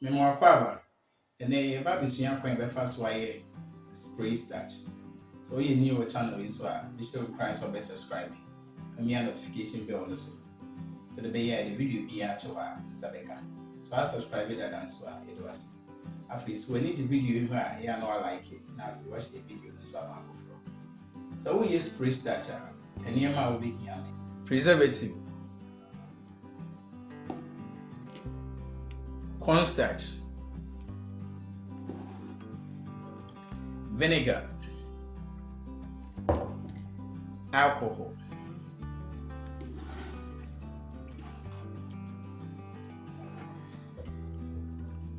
Memoir and then baby soon coin be fast why spray starch. So you new a channel is you should cry so be subscribing. And me a notification bell on so the the video be at Sabeka. So I subscribe it and so it was. After so we need the video here, yeah, no I like it. Now if you watch the video, so I'm for. So we use spray starch and here will be here. Preservative, cornstarch, vinegar, alcohol,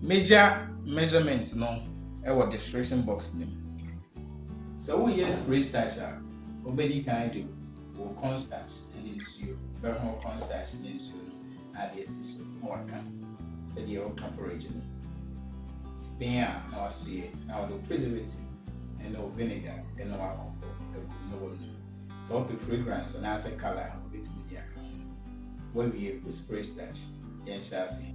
major measurements no our description box name. So we use spray starch obedi can do or cornstarch and it's you very more cornstarch and it's you add this more can so the old original being now see now the preservative and no vinegar and no alcohol no so up the fragrance and as a color of it media can when we use spray starch yeah shall see.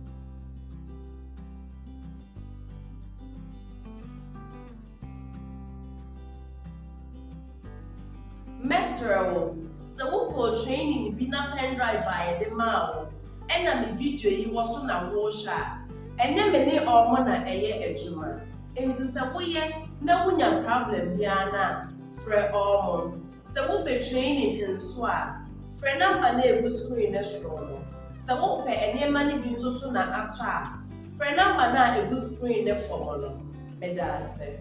Mesro, so we training be na pen drive via the mouth. And na me video yi was na washa. And na me ne omo na eye ejuma. Enti se wo ye na wunya problem bia na frɛ omo. Se wo be training nso a frɛ number na egu screen na sro no. Se wo pɛ enema ne bi nso so na ato a frɛ number na egu screen na form no. Me da se.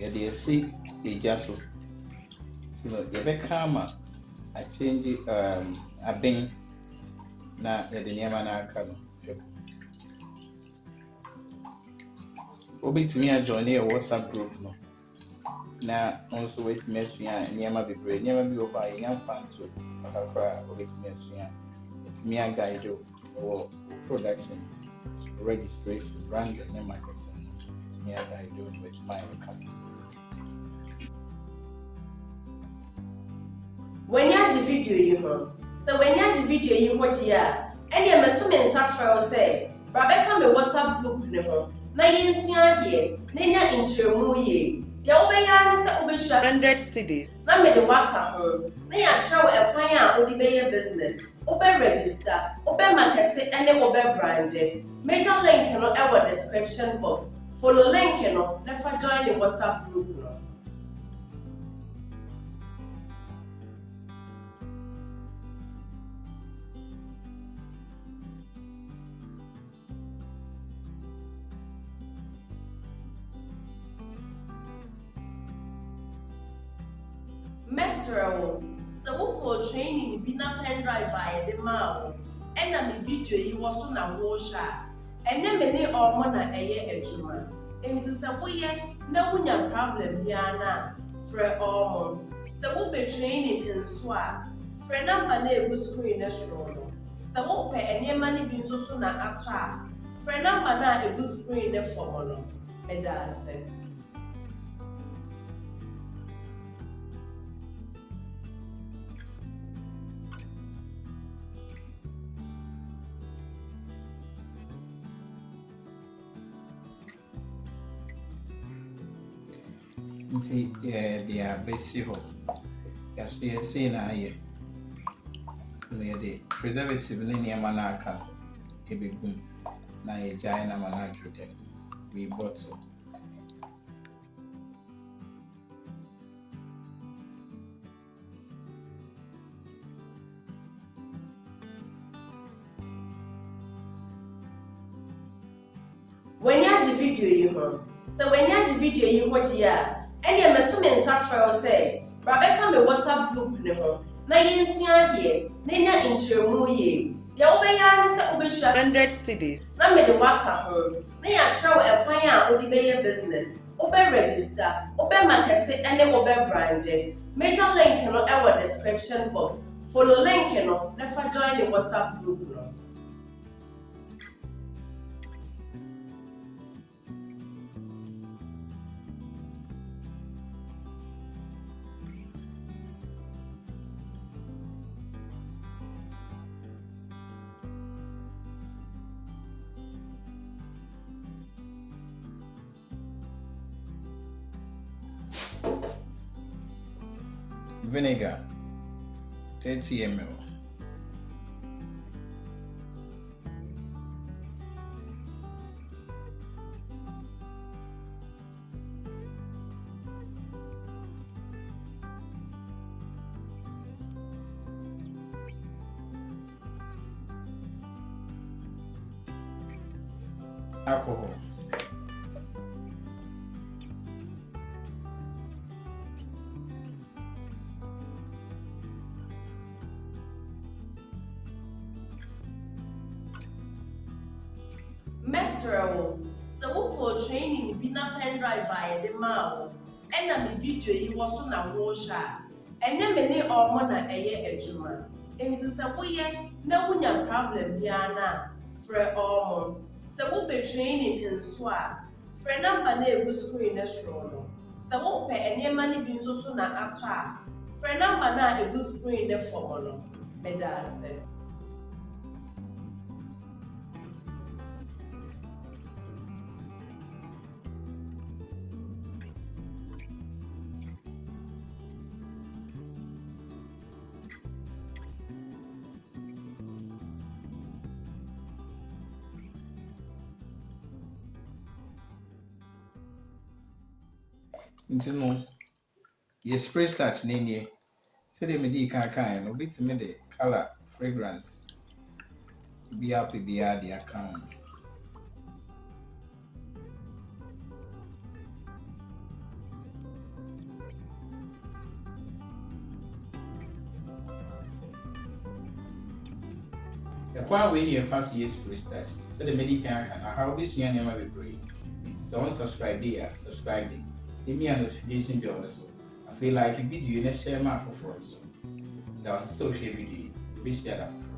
Yeah, they see the just so the back camera I change a bing na the name na aka no obi timi a join a WhatsApp group no na also wait me asua nneema bebre nneema bi over yan fan to akakra obi timi asua timi a guide or production registration brand and marketing timi a guide with my company. When you have video you know, so when you have video you want here, and you met two men suffer say, Rebecca me WhatsApp group no. Na yensua de, nenya intremu ye. De obeya ni se obehua 100 cedis. Na me de waka ho. Na ya kyerɛ e kwan a odi beye business. Obe register, obe market ene obe brand. Major link no e wo description box. Follow link no, never join the WhatsApp group no. Mesro, so we training be na pen drive via the mouth. And na me video yi was na washa. And na me ne omo na eye ejuma. Enti se wo ye na wunya problem bia na frɛ omo. So we be training nso a frɛ number na egu screen na sro no. So wo pɛ enema ne bi nso so na ato a frɛ number na egu screen na form no. Me da ase. Nti they are basic ho yes we say na here so the preservative ne nneema na aka e begum na ye jai na mana dem we bottle when you have video you know, so when you have video you want here. And you met two men suffer say, Rebecca me WhatsApp group no. Na yensua de, nenya intremu ye. De obeya ni se obehua 100 cedis. Na me de waka ho. Na ya kyerɛ e kwan a odi beye business. Obe register, obe market ene obe brand. Major link no e wo description box. Follow link no, never join the WhatsApp group no. vinegar 30 ml, alcohol, Mesrel, so who training be na pen drive via the mao, and na me video yi was on a washer, and then many or mona a year a juma. And since a way, no one problem, Yana, Fre Ormon. So we'll be training in Swa, Fre number name screen as roll. So we'll pay any money being so soon after. Fre number na a good screen the formula, Medase. nti no ye spray starch na nie so de me di kan no bit me de color fragrance bi happy bi ade account the kwa we ni fast ye spray starch so de me di kan how this year na be break so on subscribe there subscribe there give me a notification bell also. I feel like a video you share my for so that was a social video. Be share that for